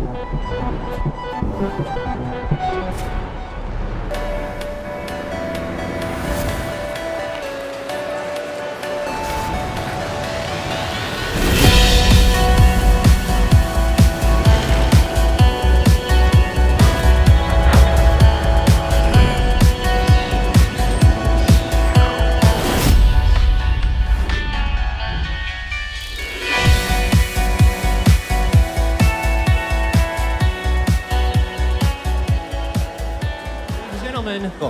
Cool.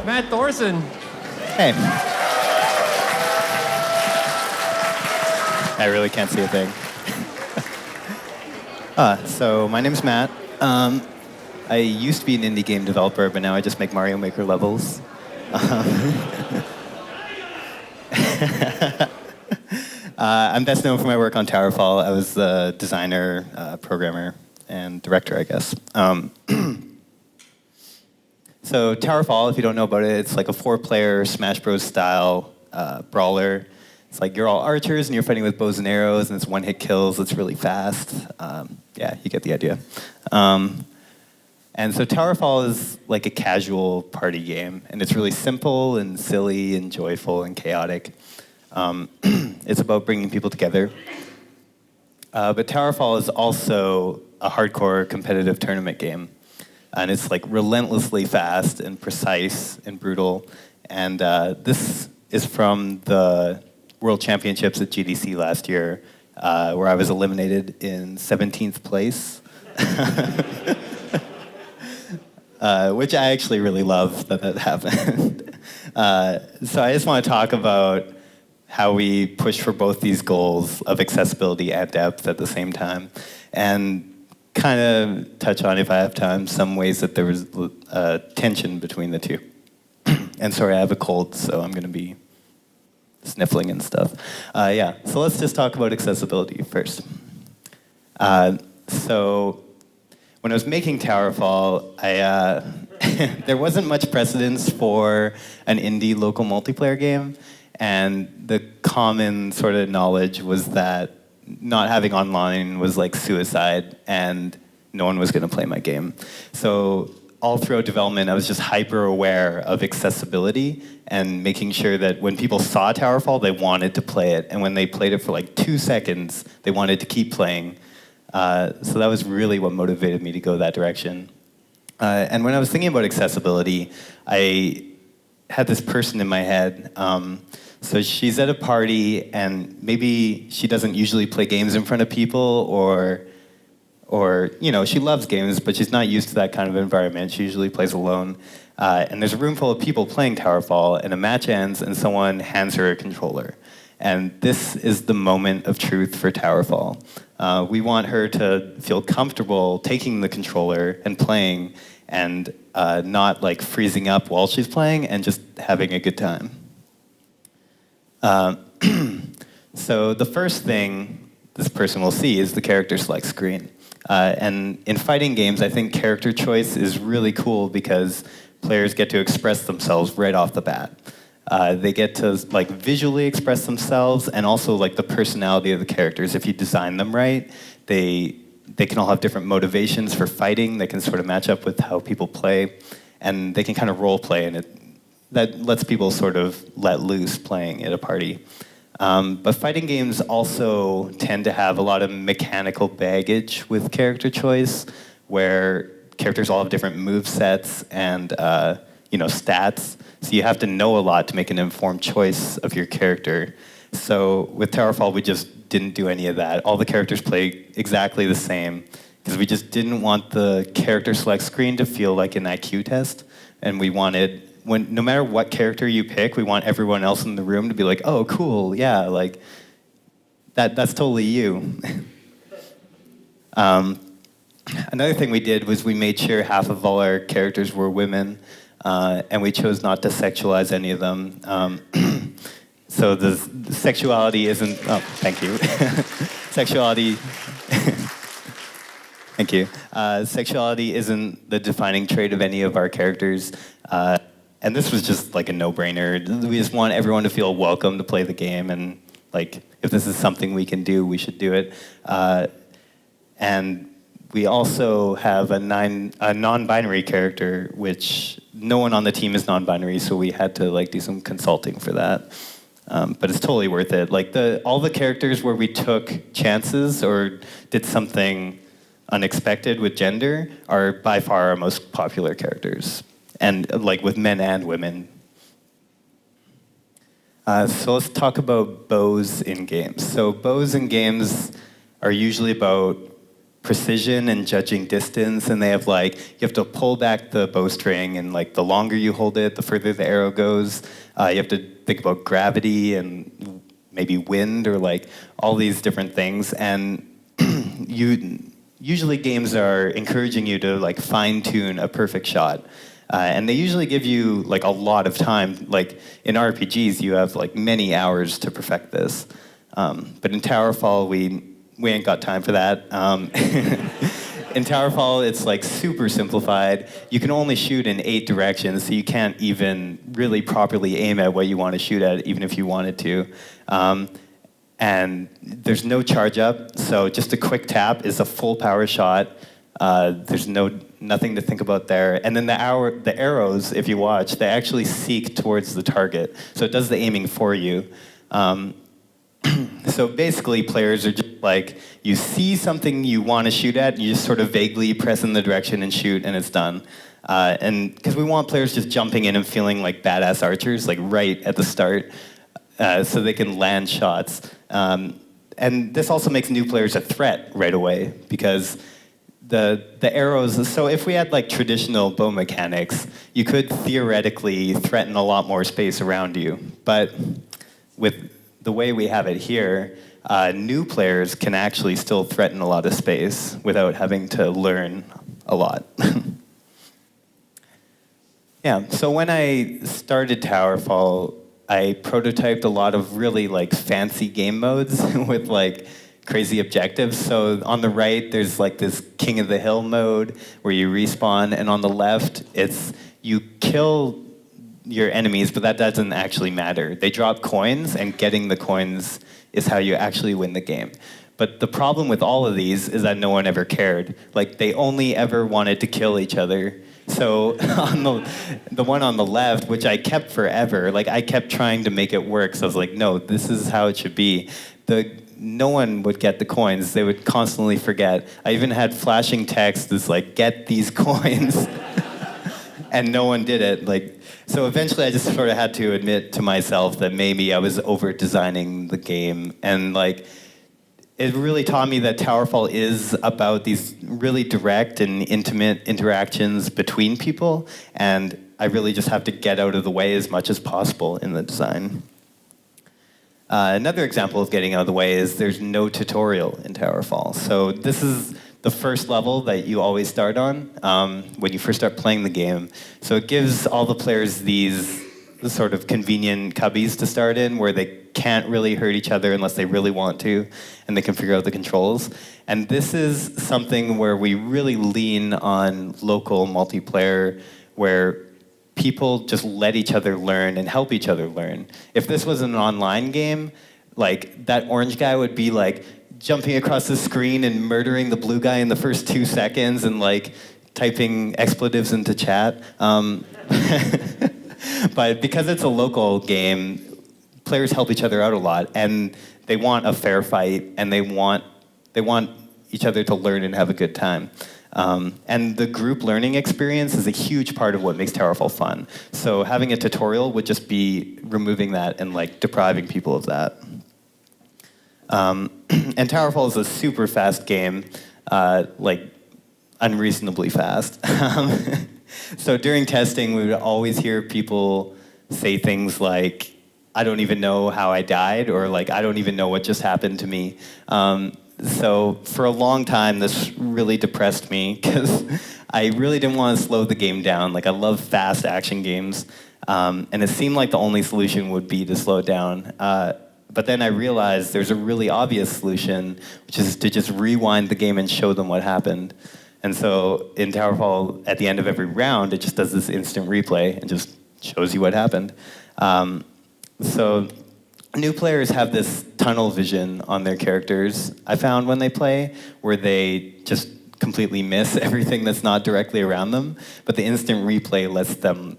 Matt Thorson. Hey. I really can't see a thing. So my name's Matt. I used to be an indie game developer, but now I just make Mario Maker levels. I'm best known for my work on TowerFall. I was the designer, programmer, and director, I guess. So TowerFall, if you don't know about it, it's like a 4-player Smash Bros. Style brawler. It's like you're all archers and you're fighting with bows and arrows, and it's one-hit kills. It's really fast. Yeah, you get the idea. And so TowerFall is like a casual party game, and it's really simple and silly and joyful and chaotic. It's about bringing people together. But TowerFall is also a hardcore competitive tournament game. And it's like relentlessly fast and precise and brutal. And this is from the World Championships at GDC last year, where I was eliminated in 17th place. Which I actually really love that happened. So I just want to talk about how we push for both these goals of accessibility and depth at the same time. And kind of touch on, if I have time, some ways that there was tension between the two. And sorry, I have a cold, so I'm going to be sniffling and stuff. Yeah, so let's just talk about accessibility first. So when I was making TowerFall, there wasn't much precedence for an indie local multiplayer game, and the common sort of knowledge was that not having online was like suicide, and no one was going to play my game. So all throughout development, I was just hyper aware of accessibility and making sure that when people saw TowerFall, they wanted to play it. And when they played it for like 2 seconds, they wanted to keep playing. So that was really what motivated me to go that direction. And when I was thinking about accessibility, I had this person in my head. So she's at a party, and maybe she doesn't usually play games in front of people, or you know, she loves games, but she's not used to that kind of environment. She usually plays alone. And there's a room full of people playing TowerFall, and a match ends, and someone hands her a controller. And this is the moment of truth for TowerFall. We want her to feel comfortable taking the controller and playing, and not like freezing up while she's playing, and just having a good time. So the first thing this person will see is the character select screen. And in fighting games, I think character choice is really cool because players get to express themselves right off the bat. They get to like visually express themselves, and also like the personality of the characters. If you design them right, they can all have different motivations for fighting. They can sort of match up with how people play, and they can kind of role play, and that lets people sort of let loose playing at a party. But fighting games also tend to have a lot of mechanical baggage with character choice, where characters all have different move sets and stats. So you have to know a lot to make an informed choice of your character. So with TowerFall, we just didn't do any of that. All the characters play exactly the same, because we just didn't want the character select screen to feel like an IQ test. And we wanted, no matter what character you pick, we want everyone else in the room to be like, oh, cool, yeah, like, that's totally you. Another thing we did was we made sure half of all our characters were women, and we chose not to sexualize any of them. So the sexuality isn't, oh, thank you. Sexuality, thank you. Sexuality isn't the defining trait of any of our characters. And this was just like a no-brainer. We just want everyone to feel welcome to play the game, and like, if this is something we can do, we should do it. And we also have a non-binary character, which no one on the team is non-binary, so we had to like do some consulting for that. But it's totally worth it. Like all the characters where we took chances or did something unexpected with gender are by far our most popular characters, and like with men and women. So let's talk about bows in games. So bows in games are usually about precision and judging distance, and they have like, you have to pull back the bowstring, and like the longer you hold it, the further the arrow goes. You have to think about gravity and maybe wind or like all these different things. And usually games are encouraging you to like fine-tune a perfect shot. And they usually give you like a lot of time. Like in RPGs, you have like many hours to perfect this. But in TowerFall, we ain't got time for that. In TowerFall, it's like super simplified. You can only shoot in 8 directions, so you can't even really properly aim at what you want to shoot at, even if you wanted to. And there's no charge up, so just a quick tap is a full power shot. There's nothing to think about there. And then the arrows, if you watch, they actually seek towards the target. So it does the aiming for you. So basically, players are just like, you see something you want to shoot at, and you just sort of vaguely press in the direction and shoot, and it's done. And because we want players just jumping in and feeling like badass archers, like right at the start, so they can land shots. And this also makes new players a threat right away, because the arrows, so if we had like traditional bow mechanics, you could theoretically threaten a lot more space around you. But with the way we have it here, new players can actually still threaten a lot of space without having to learn a lot. Yeah, so when I started TowerFall, I prototyped a lot of really like fancy game modes with like crazy objectives. So on the right, there's like this King of the Hill mode where you respawn, and on the left, it's you kill your enemies, but that doesn't actually matter. They drop coins, and getting the coins is how you actually win the game. But the problem with all of these is that no one ever cared. Like, they only ever wanted to kill each other. So on the one on the left, which I kept forever, like I kept trying to make it work. So I was like, no, this is how it should be. No one would get the coins. They would constantly forget. I even had flashing text that's like, get these coins. And no one did it. Like, so eventually I just sort of had to admit to myself that maybe I was over-designing the game. And like, it really taught me that TowerFall is about these really direct and intimate interactions between people, and I really just have to get out of the way as much as possible in the design. Another example of getting out of the way is there's no tutorial in TowerFall. So this is the first level that you always start on when you first start playing the game. So it gives all the players these sort of convenient cubbies to start in where they can't really hurt each other unless they really want to, and they can figure out the controls. And this is something where we really lean on local multiplayer, where people just let each other learn and help each other learn. If this was an online game, like that orange guy would be like jumping across the screen and murdering the blue guy in the first 2 seconds and like typing expletives into chat. But because it's a local game, players help each other out a lot, and they want a fair fight, and they want each other to learn and have a good time. And the group learning experience is a huge part of what makes TowerFall fun. So having a tutorial would just be removing that and like depriving people of that. And TowerFall is a super fast game, like unreasonably fast. So during testing, we would always hear people say things like, I don't even know how I died, or like, I don't even know what just happened to me. So for a long time, this really depressed me, because I really didn't want to slow the game down. Like, I love fast action games, and it seemed like the only solution would be to slow it down. But then I realized there's a really obvious solution, which is to just rewind the game and show them what happened. And so in TowerFall, at the end of every round, it just does this instant replay and just shows you what happened. So new players have this tunnel vision on their characters, I found, when they play, where they just completely miss everything that's not directly around them. But the instant replay lets them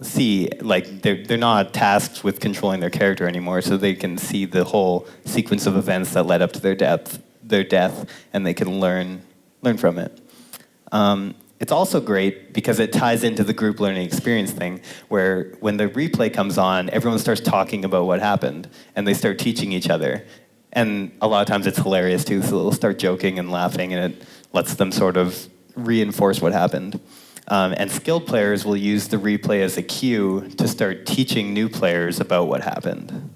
see, like, they're not tasked with controlling their character anymore, so they can see the whole sequence of events that led up to their death, and they can learn from it. It's also great because it ties into the group learning experience thing, where when the replay comes on, everyone starts talking about what happened, and they start teaching each other. And a lot of times it's hilarious too, so they'll start joking and laughing, and it lets them sort of reinforce what happened. And skilled players will use the replay as a cue to start teaching new players about what happened.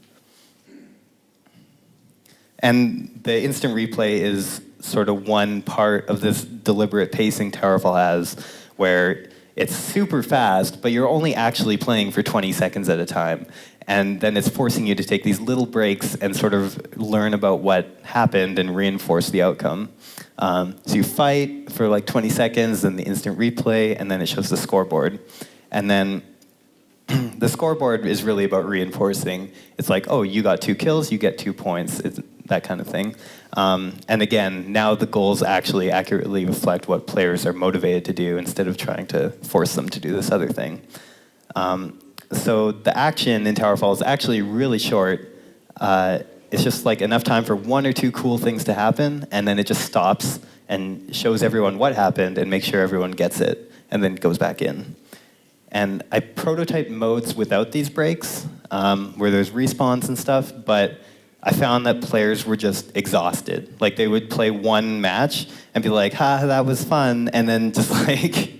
And the instant replay is sort of one part of this deliberate pacing TowerFall has, where it's super fast, but you're only actually playing for 20 seconds at a time. And then it's forcing you to take these little breaks and sort of learn about what happened and reinforce the outcome. So you fight for like 20 seconds, then the instant replay, and then it shows the scoreboard. And then the scoreboard is really about reinforcing. It's like, oh, you got 2 kills, you get 2 points, it's that kind of thing. And again, now the goals actually accurately reflect what players are motivated to do instead of trying to force them to do this other thing. So the action in TowerFall is actually really short. It's just like enough time for 1 or 2 cool things to happen, and then it just stops and shows everyone what happened and makes sure everyone gets it, and then goes back in. And I prototyped modes without these breaks, where there's respawns and stuff, but I found that players were just exhausted. Like, they would play one match and be like, ha, that was fun, and then just like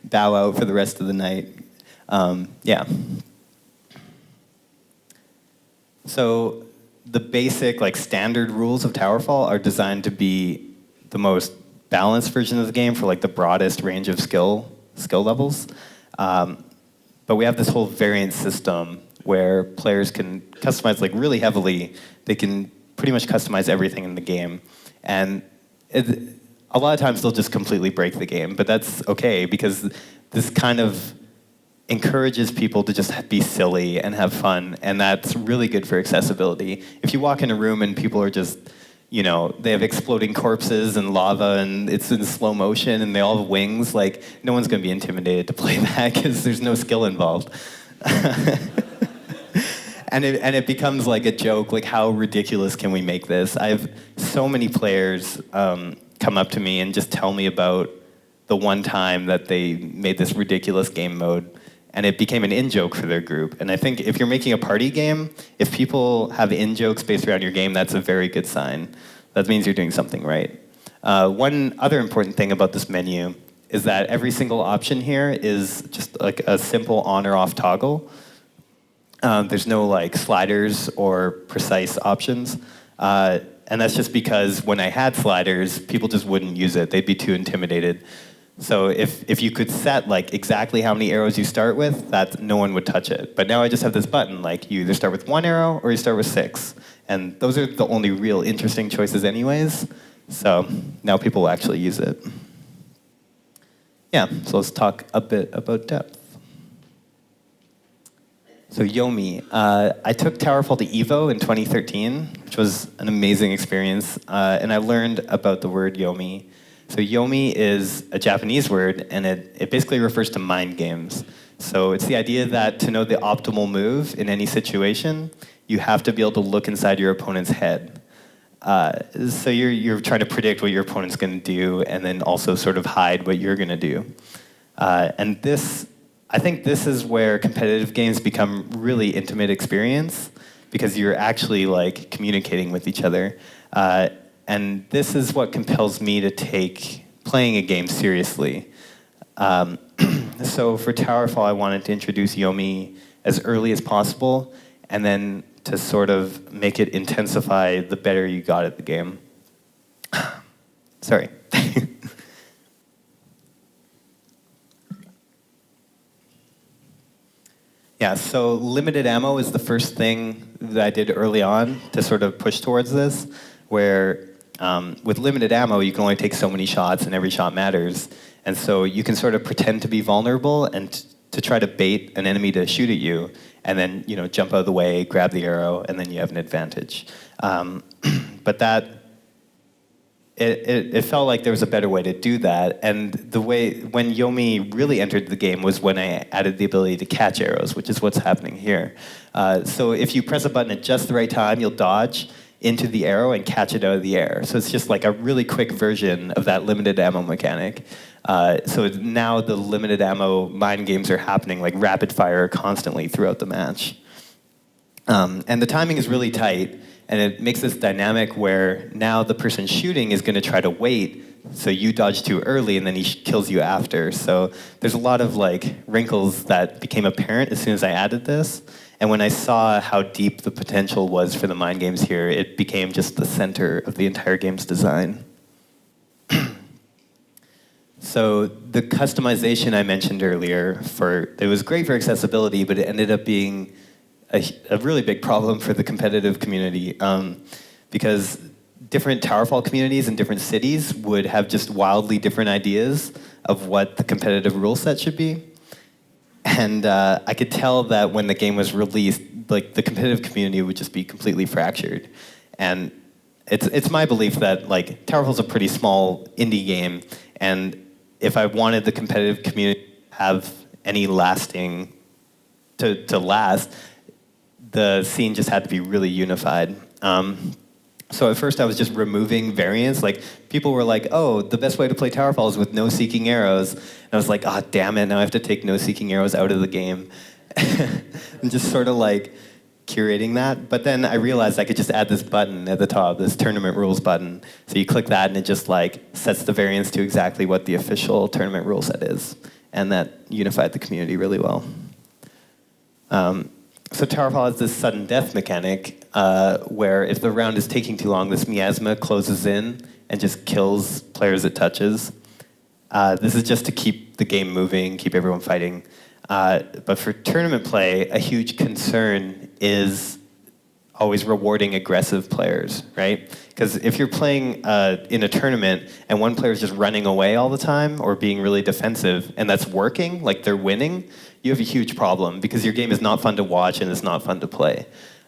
bow out for the rest of the night. Yeah. So the basic, like, standard rules of TowerFall are designed to be the most balanced version of the game for like the broadest range of skill levels. But we have this whole variant system where players can customize like really heavily. They can pretty much customize everything in the game. And a lot of times they'll just completely break the game, but that's okay because this kind of encourages people to just be silly and have fun, and that's really good for accessibility. If you walk in a room and people are just, you know, they have exploding corpses and lava and it's in slow motion and they all have wings, like, no one's going to be intimidated to play that because there's no skill involved. And it becomes like a joke, like, how ridiculous can we make this? I have so many players come up to me and just tell me about the one time that they made this ridiculous game mode, and it became an in-joke for their group. And I think if you're making a party game, if people have in-jokes based around your game, that's a very good sign. That means you're doing something right. One other important thing about this menu is that every single option here is just like a simple on or off toggle. There's no like sliders or precise options. And that's just because when I had sliders, people just wouldn't use it. They'd be too intimidated. So if you could set like exactly how many arrows you start with, that no one would touch it. But now I just have this button, like you either start with 1 arrow or you start with 6. And those are the only real interesting choices anyways. So now people will actually use it. Yeah, so let's talk a bit about depth. So Yomi, I took TowerFall to Evo in 2013, which was an amazing experience. And I learned about the word Yomi. So Yomi is a Japanese word, and it basically refers to mind games. So it's the idea that to know the optimal move in any situation, you have to be able to look inside your opponent's head. So you're trying to predict what your opponent's going to do, and then also sort of hide what you're going to do. And I think this is where competitive games become really intimate experience, because you're actually like communicating with each other. And this is what compels me to take playing a game seriously. So for TowerFall, I wanted to introduce Yomi as early as possible, and then to sort of make it intensify the better you got at the game. Sorry. Yeah, so limited ammo is the first thing that I did early on to sort of push towards this, where with limited ammo, you can only take so many shots, and every shot matters. And so you can sort of pretend to be vulnerable and to try to bait an enemy to shoot at you, and then jump out of the way, grab the arrow, and then you have an advantage. But it felt like there was a better way to do that. And the way, when Yomi really entered the game was when I added the ability to catch arrows, which is what's happening here. So if you press a button at just the right time, you'll dodge into the arrow and catch it out of the air. So it's just like a really quick version of that limited ammo mechanic. So now the limited ammo mind games are happening like rapid fire constantly throughout the match. And the timing is really tight, and it makes this dynamic where now the person shooting is going to try to wait, so you dodge too early, and then he kills you after. So there's a lot of like wrinkles that became apparent as soon as I added this. And when I saw how deep the potential was for the mind games here, it became just the center of the entire game's design. So the customization I mentioned earlier, it was great for accessibility, but it ended up being a really big problem for the competitive community, because different TowerFall communities in different cities would have just wildly different ideas of what the competitive rule set should be. And I could tell that when the game was released, like the competitive community would just be completely fractured. And it's my belief that like TowerFall is a pretty small indie game, and if I wanted the competitive community to have any lasting to last, the scene just had to be really unified. So at first I was just removing variants. Like, people were like, oh, the best way to play TowerFall is with no seeking arrows. And I was like, oh, damn it, now I have to take no seeking arrows out of the game. And just sort of like curating that. But then I realized I could just add this button at the top, this tournament rules button. So you click that and it just like sets the variants to exactly what the official tournament rule set is. And that unified the community really well. So TowerFall has this sudden death mechanic where if the round is taking too long, this miasma closes in and just kills players it touches. This is just to keep the game moving, keep everyone fighting. But for tournament play, a huge concern is always rewarding aggressive players, right? Because if you're playing in a tournament and one player is just running away all the time or being really defensive, and that's working, like they're winning, you have a huge problem because your game is not fun to watch and it's not fun to play.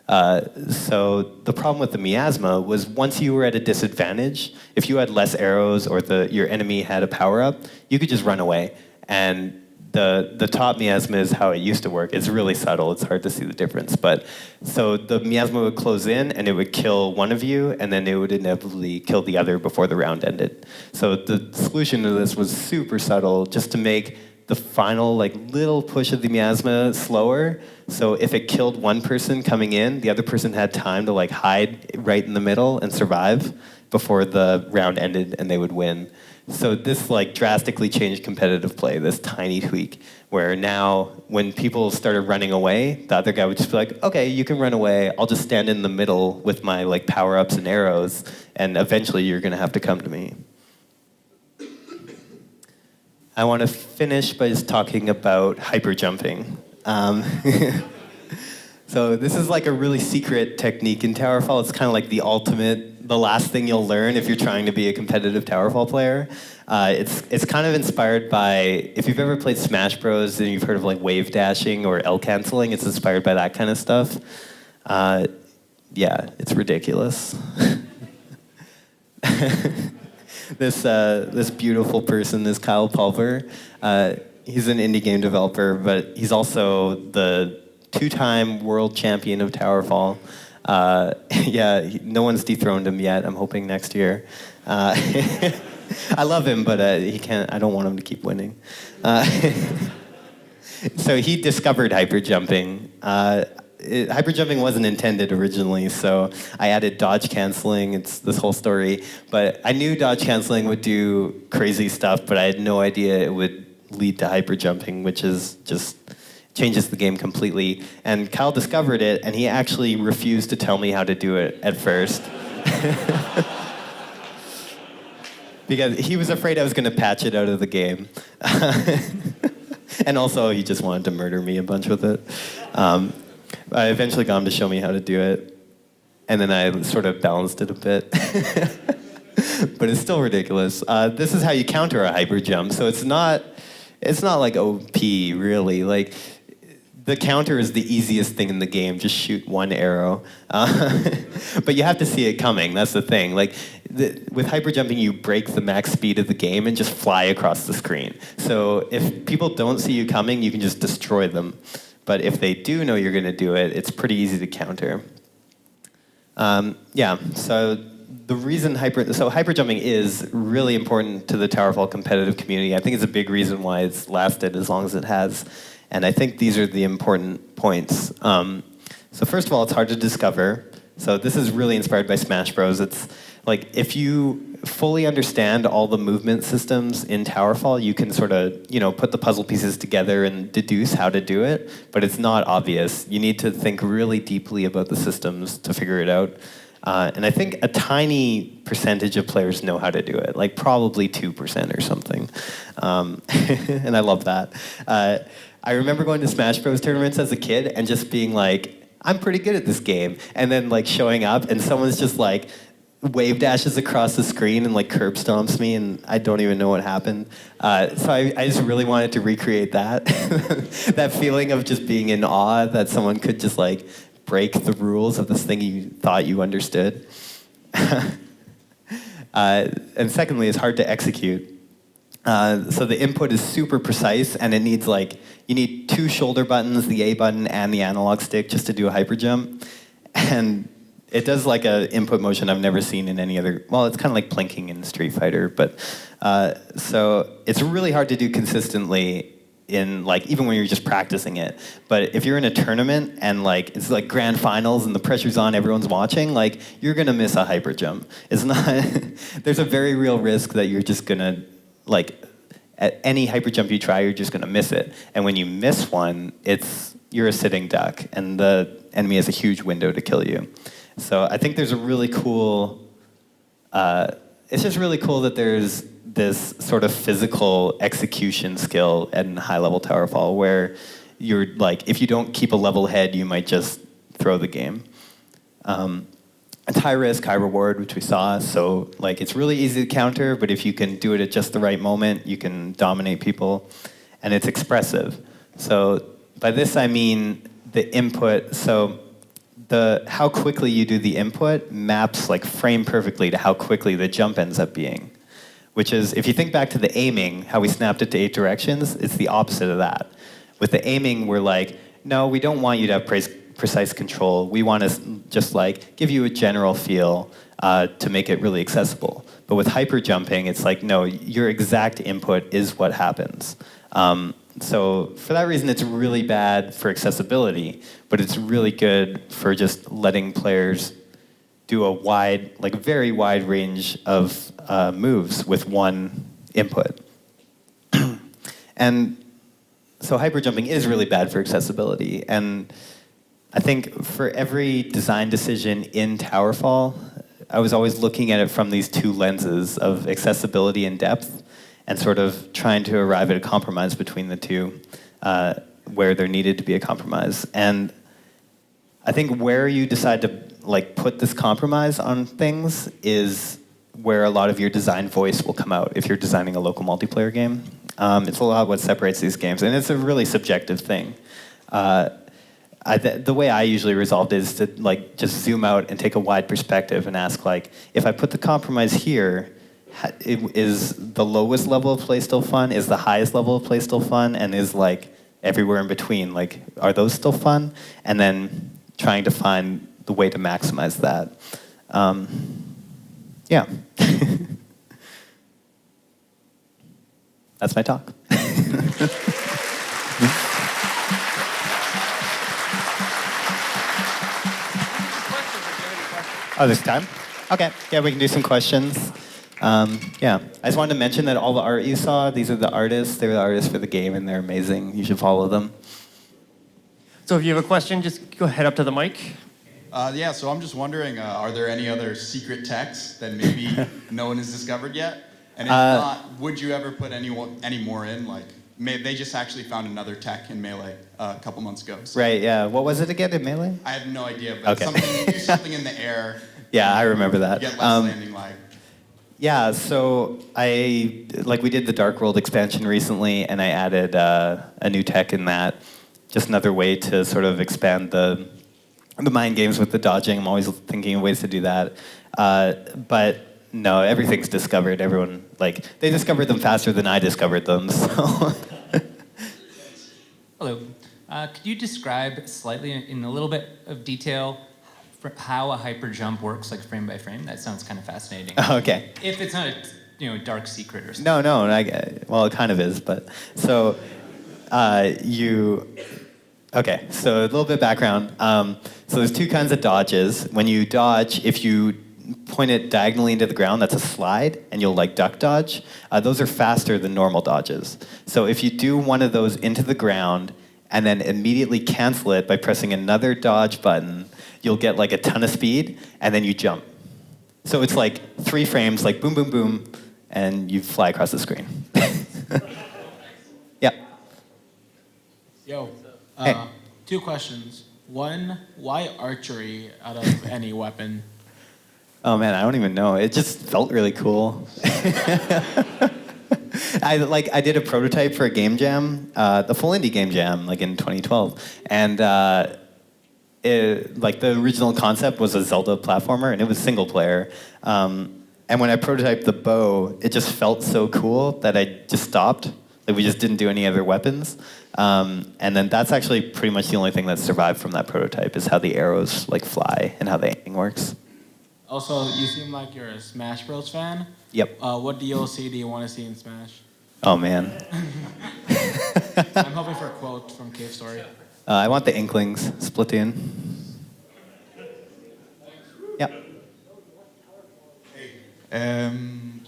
So the problem with the miasma was once you were at a disadvantage, if you had less arrows or your enemy had a power-up, you could just run away. And the top miasma is how it used to work. It's really subtle. It's hard to see the difference. But so the miasma would close in and it would kill one of you, and then it would inevitably kill the other before the round ended. So the solution to this was super subtle, just to make the final like little push of the miasma slower. So if it killed one person coming in, the other person had time to like hide right in the middle and survive before the round ended and they would win. So this like drastically changed competitive play, this tiny tweak, where now when people started running away, the other guy would just be like, okay, you can run away, I'll just stand in the middle with my like power-ups and arrows, and eventually you're gonna have to come to me. I want to finish by just talking about hyper jumping. So this is like a really secret technique in TowerFall. It's kind of like the last thing you'll learn if you're trying to be a competitive TowerFall player. It's kind of inspired by, if you've ever played Smash Bros. And you've heard of like wave dashing or L canceling, it's inspired by that kind of stuff. Yeah, it's ridiculous. This beautiful person is Kyle Pulver. He's an indie game developer, but he's also the two-time world champion of TowerFall. Yeah, no one's dethroned him yet. I'm hoping next year. I love him, but he can't. I don't want him to keep winning. So he discovered hyperjumping. Hyperjumping wasn't intended originally, so I added dodge canceling. It's this whole story. But I knew dodge canceling would do crazy stuff, but I had no idea it would lead to hyperjumping, which is just changes the game completely. And Kyle discovered it, and he actually refused to tell me how to do it at first. Because he was afraid I was going to patch it out of the game. And also, he just wanted to murder me a bunch with it. I eventually got him to show me how to do it, and then I sort of balanced it a bit. But it's still ridiculous. This is how you counter a hyper jump. So it's not like OP, really. Like, the counter is the easiest thing in the game. Just shoot one arrow. But you have to see it coming. That's the thing. Like with hyperjumping, you break the max speed of the game and just fly across the screen. So if people don't see you coming, you can just destroy them. But if they do know you're going to do it, it's pretty easy to counter. Yeah, so the reason hyperjumping is really important to the TowerFall competitive community. I think it's a big reason why it's lasted as long as it has. And I think these are the important points. So first of all, it's hard to discover. So this is really inspired by Smash Bros. It's like if you fully understand all the movement systems in TowerFall, you can sort of, put the puzzle pieces together and deduce how to do it, but it's not obvious. You need to think really deeply about the systems to figure it out. And I think a tiny percentage of players know how to do it, like probably 2% or something. And I love that. I remember going to Smash Bros. Tournaments as a kid and just being like, I'm pretty good at this game. And then like showing up and someone's just like wave dashes across the screen and like curb stomps me and I don't even know what happened. So I just really wanted to recreate that. That feeling of just being in awe that someone could just like break the rules of this thing you thought you understood. And secondly, it's hard to execute. So the input is super precise, and it needs you need 2 shoulder buttons, the A button and the analog stick, just to do a hyper jump. And it does like a input motion I've never seen in any other. Well, it's kind of like plinking in Street Fighter, but so it's really hard to do consistently in even when you're just practicing it. But if you're in a tournament and it's like grand finals and the pressure's on, everyone's watching, you're gonna miss a hyper jump. It's not. There's a very real risk that you're just gonna at any hyper jump you try, you're just gonna miss it. And when you miss one, you're a sitting duck, and the enemy has a huge window to kill you. So I think there's a really cool. It's just really cool that there's this sort of physical execution skill in high-level TowerFall where you're if you don't keep a level head, you might just throw the game. It's high risk, high reward, which we saw. So it's really easy to counter, but if you can do it at just the right moment, you can dominate people, and it's expressive. So by this I mean the input. So how quickly you do the input maps frame perfectly to how quickly the jump ends up being. Which is, if you think back to the aiming, how we snapped it to 8 directions, it's the opposite of that. With the aiming, we're no, we don't want you to have precise control. We want to just give you a general feel to make it really accessible. But with hyper jumping, it's no, your exact input is what happens. So for that reason, it's really bad for accessibility, but it's really good for just letting players do a very wide range of moves with one input. And so hyperjumping is really bad for accessibility. And I think for every design decision in TowerFall, I was always looking at it from these 2 lenses of accessibility and depth, and sort of trying to arrive at a compromise between the 2, where there needed to be a compromise. And I think where you decide to put this compromise on things is where a lot of your design voice will come out if you're designing a local multiplayer game. It's a lot what separates these games, and it's a really subjective thing. The way I usually resolved it is to just zoom out and take a wide perspective and ask if I put the compromise here, is the lowest level of play still fun? Is the highest level of play still fun? And is everywhere in between, are those still fun? And then trying to find the way to maximize that. Yeah. That's my talk. Oh, there's time? Okay, yeah, we can do some questions. Yeah, I just wanted to mention that all the art you saw, these are the artists. They're the artists for the game, and they're amazing. You should follow them. So if you have a question, just go head up to the mic. Yeah, so I'm just wondering, are there any other secret techs that maybe no one has discovered yet? And if not, would you ever put any more in? They just actually found another tech in Melee a couple months ago. So Right, yeah. What was it again in Melee? I have no idea, but Okay. do something in the air. Yeah, I remember that. Get less landing lag. Yeah, so we did the Dark World expansion recently, and I added a new tech in that. just another way to sort of expand the mind games with the dodging. I'm always thinking of ways to do that. But no, everything's discovered. Everyone, like, they discovered them faster than I discovered them, so. Hello. Could you describe slightly in a little bit of detail how a hyper jump works, like frame by frame? That sounds kind of fascinating. Okay. If it's not a dark secret or something. No, well, it kind of is, but so okay, so a little bit of background. So there's two kinds of dodges. When you dodge, if you point it diagonally into the ground, that's a slide, and you'll like duck dodge. Those are faster than normal dodges. So if you do one of those into the ground and then immediately cancel it by pressing another dodge button, you'll get like a ton of speed, and then you jump. So it's like 3 frames, like boom, boom, boom, and you fly across the screen. Yeah. Yo, Hey. 2 questions. One, why archery out of any weapon? Oh man, I don't even know. It just felt really cool. I did a prototype for a game jam, the full indie game jam, like in 2012, and the original concept was a Zelda platformer, and it was single player. And when I prototyped the bow, it just felt so cool that I just stopped. Like we just didn't do any other weapons. And then that's actually pretty much the only thing that survived from that prototype is how the arrows like fly and how the aiming works. Also, you seem like you're a Smash Bros. Fan. Yep. What DLC do you want to see in Smash? Oh man. I'm hoping for a quote from Cave Story. I want the Inklings, Splatoon. Yep.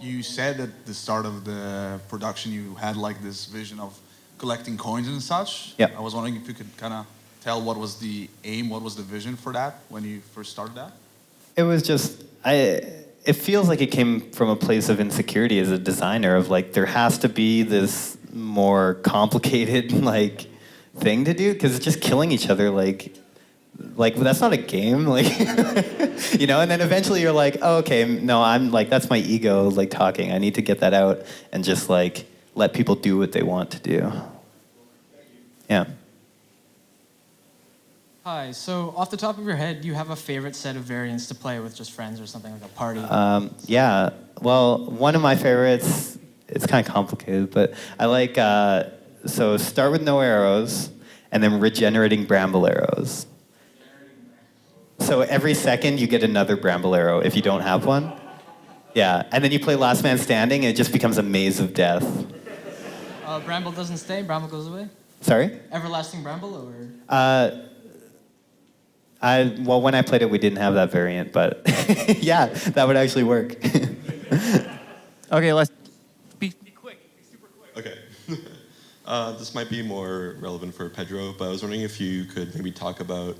You said at the start of the production you had like this vision of collecting coins and such. Yep. I was wondering if you could kind of tell what was the aim, what was the vision for that when you first started that? It was just, it feels like it came from a place of insecurity as a designer of like, there has to be this more complicated like thing to do because it's just killing each other like that's not a game, like, you know, and then eventually you're like, oh, okay, no, I'm like, that's my ego like talking. I need to get that out and just like let people do what they want to do. Yeah. Hi, so off the top of your head, do you have a favorite set of variants to play with just friends or something like a party? Yeah, well, one of my favorites, it's kind of complicated, but I like, so start with no arrows and then regenerating bramble arrows. So every second you get another bramble arrow if you don't have one. Yeah, and then you play last man standing and it just becomes a maze of death. Bramble doesn't stay, Bramble goes away? Sorry? Everlasting Bramble, or? Well, when I played it, we didn't have that variant, but yeah, that would actually work. Okay, let's be quick. Be super quick. Okay. This might be more relevant for Pedro, but I was wondering if you could maybe talk about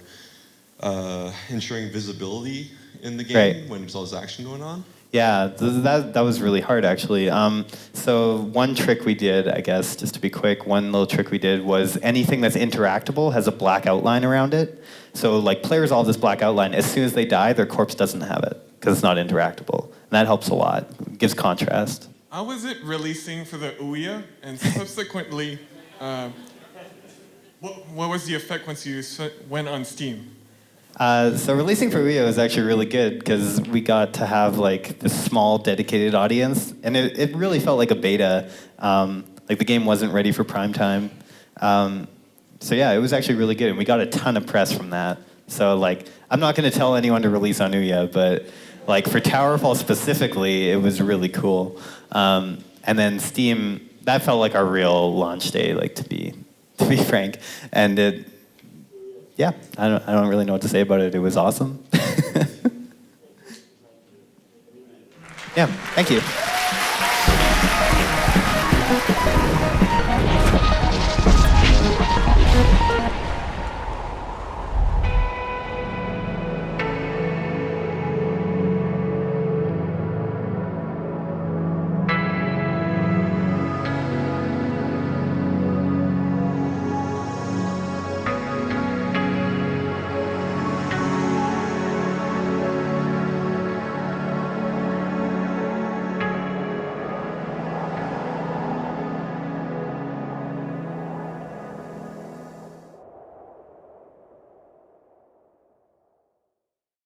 ensuring visibility in the game Right. when there's all this action going on. Yeah, that was really hard, actually. So one trick we did, I guess, just to be quick, one little trick we did was anything that's interactable has a black outline around it. So like players all have this black outline. As soon as they die, their corpse doesn't have it because it's not interactable. And that helps a lot. It gives contrast. How was it releasing for the Ouya? And subsequently, what was the effect once you went on Steam? So releasing for Ouya was actually really good because we got to have like this small dedicated audience, and it really felt like a beta. Like the game wasn't ready for prime time. So yeah, it was actually really good, and we got a ton of press from that. So like, I'm not going to tell anyone to release on Ouya, but like for TowerFall specifically, it was really cool. And then Steam, that felt like our real launch day, like to be frank, and it. Yeah, I don't really know what to say about it. It was awesome. Yeah, thank you.